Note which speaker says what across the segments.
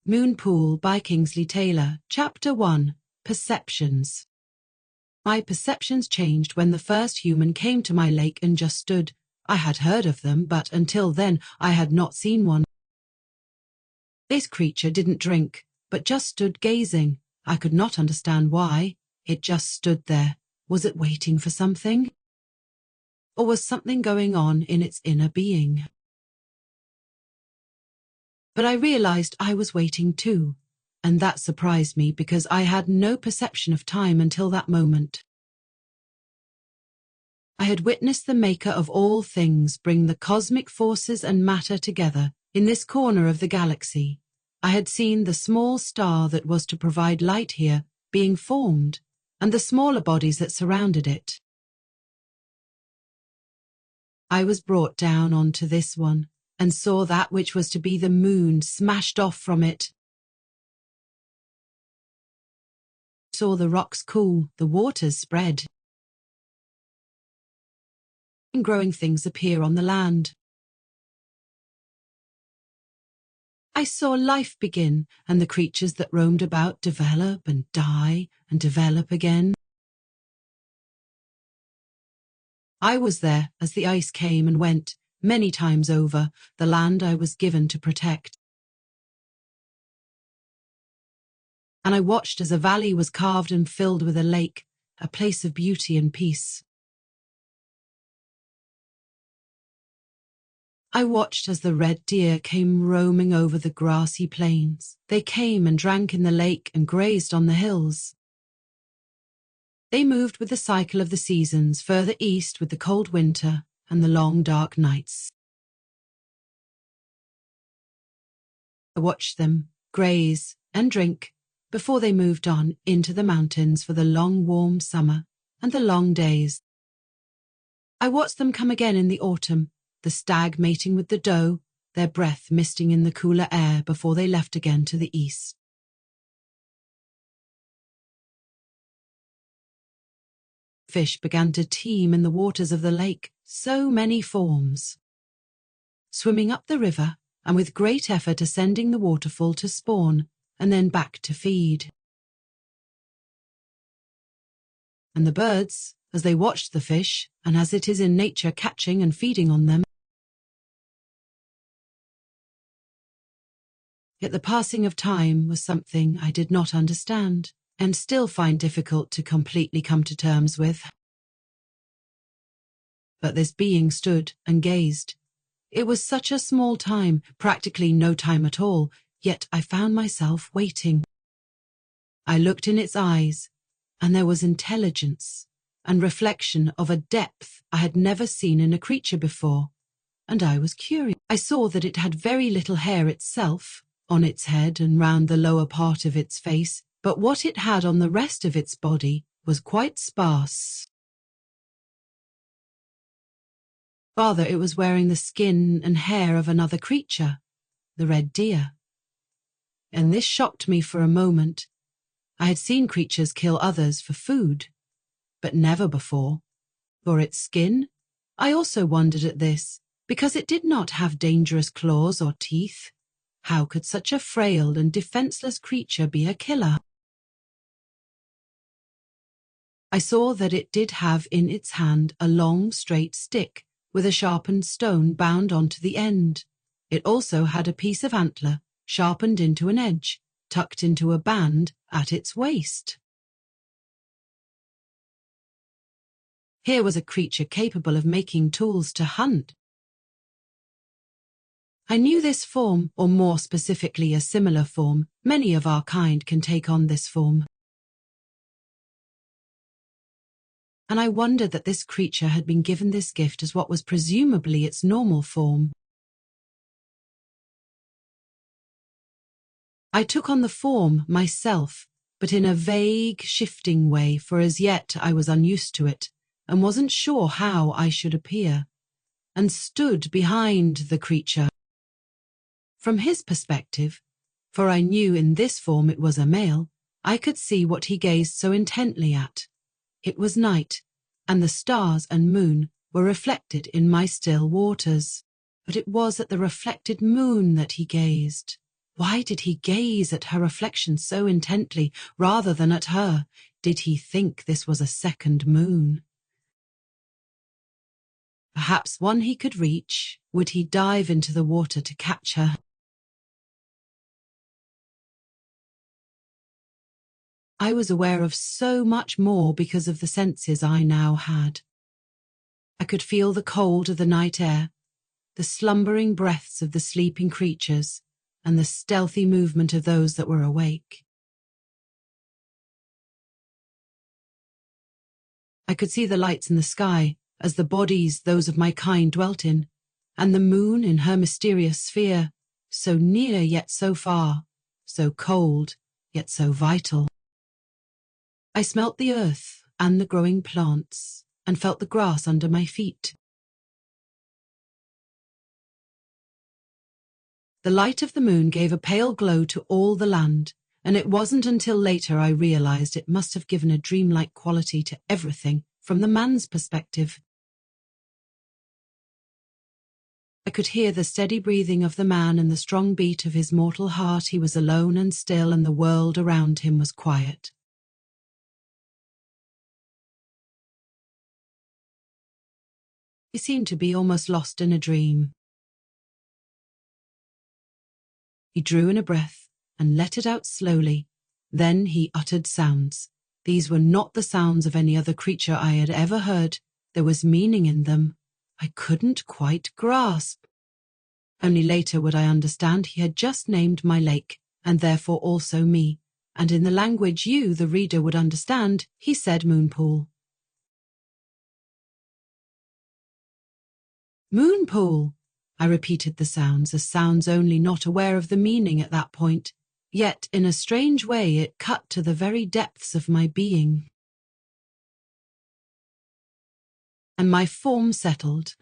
Speaker 1: Moonpool by Kingsley Taylor. Chapter 1. Perceptions. My perceptions changed when the first human came to my lake and just stood. I had heard of them, but until then I had not seen one. This creature didn't drink, but just stood gazing. I could not understand why. It just stood there. Was it waiting for something? Or was something going on in its inner being? But I realized I was waiting too, and that surprised me because I had no perception of time until that moment. I had witnessed the maker of all things bring the cosmic forces and matter together in this corner of the galaxy. I had seen the small star that was to provide light here being formed, and the smaller bodies that surrounded it. I was brought down onto this one, and saw that which was to be the moon smashed off from it. Saw the rocks cool, the waters spread, and growing things appear on the land. I saw life begin, and the creatures that roamed about develop and die and develop again. I was there as the ice came and went, many times over, the land I was given to protect. And I watched as a valley was carved and filled with a lake, a place of beauty and peace. I watched as the red deer came roaming over the grassy plains. They came and drank in the lake and grazed on the hills. They moved with the cycle of the seasons further east with the cold winter and the long dark nights. I watched them graze and drink before they moved on into the mountains for the long warm summer and the long days. I watched them come again in the autumn, the stag mating with the doe, their breath misting in the cooler air before they left again to the east. Fish began to teem in the waters of the lake, so many forms. Swimming up the river and with great effort ascending the waterfall to spawn and then back to feed. And the birds, as they watched the fish, and as it is in nature catching and feeding on them. Yet the passing of time was something I did not understand, and still find difficult to completely come to terms with. But this being stood and gazed. It was such a small time, practically no time at all, yet I found myself waiting. I looked in its eyes, and there was intelligence and reflection of a depth I had never seen in a creature before, and I was curious. I saw that it had very little hair itself, on its head and round the lower part of its face, but what it had on the rest of its body was quite sparse. Rather, it was wearing the skin and hair of another creature, the red deer. And this shocked me for a moment. I had seen creatures kill others for food, but never before. For its skin, I also wondered at this, because it did not have dangerous claws or teeth. How could such a frail and defenseless creature be a killer? I saw that it did have in its hand a long, straight stick with a sharpened stone bound onto the end. It also had a piece of antler sharpened into an edge, tucked into a band at its waist. Here was a creature capable of making tools to hunt. I knew this form, or more specifically a similar form. Many of our kind can take on this form. And I wondered that this creature had been given this gift as what was presumably its normal form. I took on the form myself, but in a vague, shifting way, for as yet I was unused to it, and wasn't sure how I should appear, and stood behind the creature. From his perspective, for I knew in this form it was a male, I could see what he gazed so intently at. It was night, and the stars and moon were reflected in my still waters. But it was at the reflected moon that he gazed, Why did he gaze at her reflection so intently rather than at her? Did he think this was a second moon? Perhaps one he could reach. Would he dive into the water to catch her? I was aware of so much more because of the senses I now had. I could feel the cold of the night air, the slumbering breaths of the sleeping creatures, and the stealthy movement of those that were awake. I could see the lights in the sky as the bodies those of my kind dwelt in, and the moon in her mysterious sphere, so near yet so far, so cold yet so vital. I smelt the earth and the growing plants, and felt the grass under my feet. The light of the moon gave a pale glow to all the land, and it wasn't until later I realized it must have given a dreamlike quality to everything from the man's perspective. I could hear the steady breathing of the man and the strong beat of his mortal heart. He was alone and still, and the world around him was quiet. He seemed to be almost lost in a dream. He drew in a breath and let it out slowly. Then he uttered sounds. These were not the sounds of any other creature I had ever heard. There was meaning in them I couldn't quite grasp. Only later would I understand he had just named my lake, and therefore also me, and in the language you, the reader, would understand, he said Moonpool. Moonpool! I repeated the sounds as sounds only, not aware of the meaning at that point. Yet, in a strange way, it cut to the very depths of my being. And my form settled.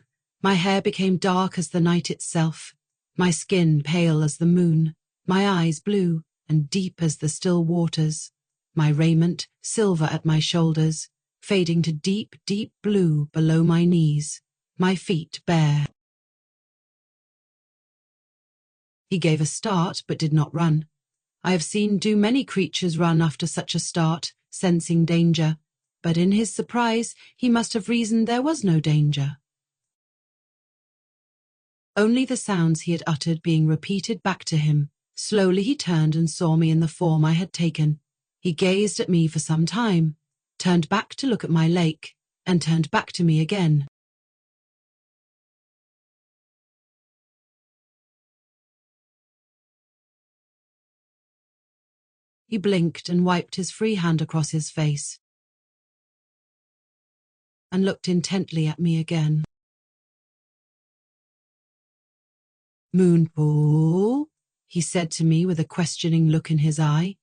Speaker 1: My hair became dark as the night itself, my skin pale as the moon, my eyes blue and deep as the still waters, my raiment silver at my shoulders, fading to deep, deep blue below my knees, my feet bare. He gave a start but did not run. I have seen many creatures run after such a start, sensing danger, but in his surprise he must have reasoned there was no danger. Only the sounds he had uttered being repeated back to him. Slowly he turned and saw me in the form I had taken. He gazed at me for some time, turned back to look at my lake, and turned back to me again. He blinked and wiped his free hand across his face, and looked intently at me again. Moonpool, he said to me with a questioning look in his eye.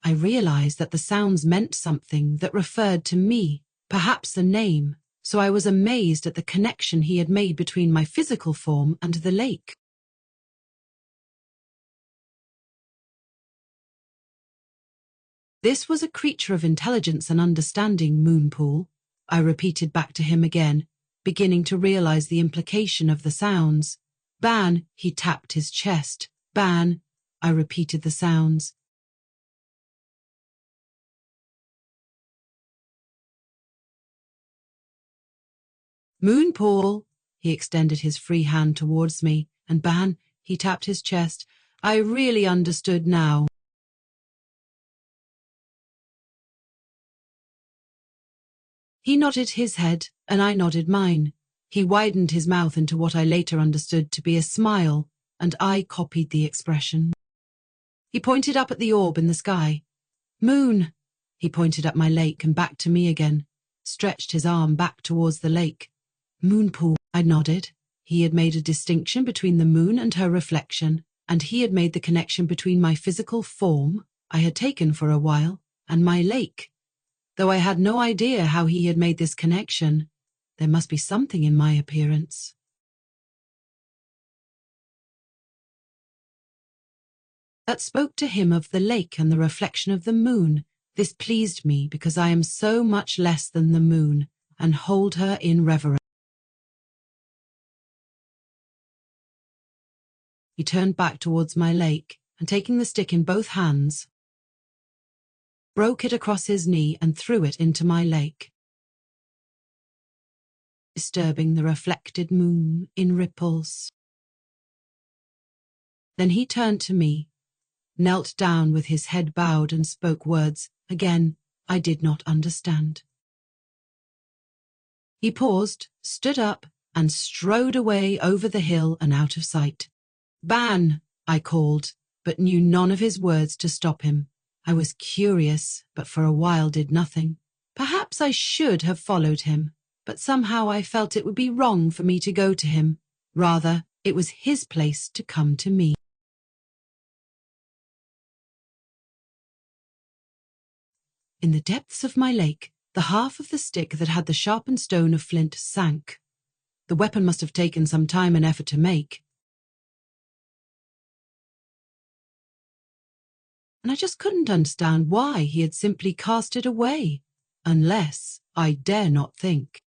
Speaker 1: I realized that the sounds meant something that referred to me, perhaps a name, so I was amazed at the connection he had made between my physical form and the lake. This was a creature of intelligence and understanding, Moonpool, I repeated back to him again, beginning to realize the implication of the sounds. Ban, he tapped his chest. Ban, I repeated the sounds. Moonpool, he extended his free hand towards me, and Ban, he tapped his chest. I really understood now. He nodded his head, and I nodded mine. He widened his mouth into what I later understood to be a smile, and I copied the expression. He pointed up at the orb in the sky. Moon! He pointed at my lake and back to me again, stretched his arm back towards the lake. Moonpool, I nodded. He had made a distinction between the moon and her reflection, and he had made the connection between my physical form, I had taken for a while, and my lake. Though I had no idea how he had made this connection, there must be something in my appearance. That spoke to him of the lake and the reflection of the moon. This pleased me because I am so much less than the moon, and hold her in reverence. He turned back towards my lake, and taking the stick in both hands, broke it across his knee and threw it into my lake, disturbing the reflected moon in ripples. Then he turned to me, knelt down with his head bowed and spoke words, again, I did not understand. He paused, stood up, and strode away over the hill and out of sight. Ban, I called, but knew none of his words to stop him. I was curious, but for a while did nothing. Perhaps I should have followed him, but somehow I felt it would be wrong for me to go to him. Rather, it was his place to come to me. In the depths of my lake, the half of the stick that had the sharpened stone of flint sank. The weapon must have taken some time and effort to make. And I just couldn't understand why he had simply cast it away, unless I dare not think.